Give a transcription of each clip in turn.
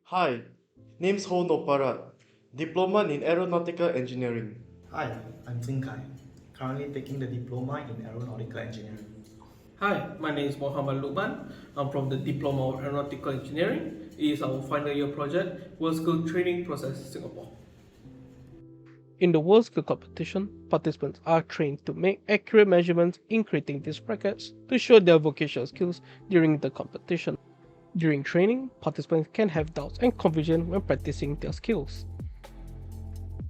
Hi, name's Ho Noparat, Diploma in Aeronautical Engineering. Hi, I'm Jing Kai, currently taking the Diploma in Aeronautical Engineering. Hi, my name is Mohammed Lukman. I'm from the Diploma of Aeronautical Engineering. It is our final year project, WorldSkills Training Process Singapore. In the WorldSkills competition, participants are trained to make accurate measurements in creating these brackets to show their vocational skills during the competition. During training, participants can have doubts and confusion when practicing their skills.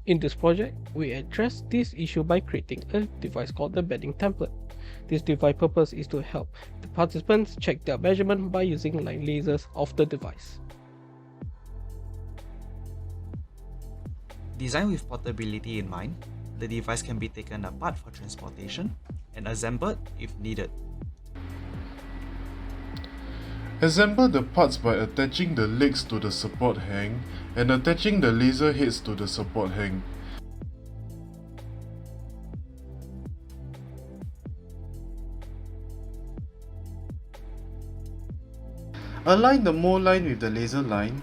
In this project, we address this issue by creating a device called the bedding template. This device purpose is to help the participants check their measurement by using line lasers of the device. Designed with portability in mind, the device can be taken apart for transportation and assembled if needed. Assemble the parts by attaching the legs to the support hang and attaching the laser heads to the support hang. Align the mold line with the laser line.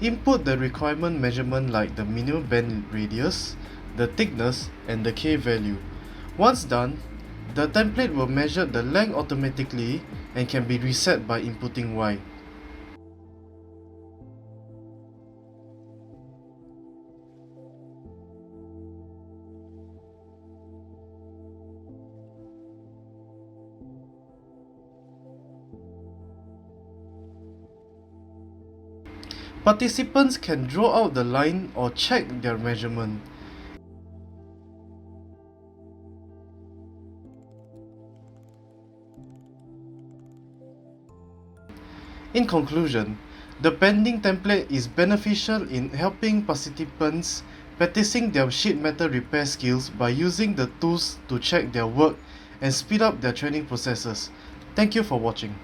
Input the requirement measurement like the minimum bend radius, the thickness, and the K value. Once done, the template will measure the length automatically and can be reset by inputting Y. Participants can draw out the line or check their measurement. In conclusion, the bending template is beneficial in helping participants practicing their sheet metal repair skills by using the tools to check their work and speed up their training processes. Thank you for watching.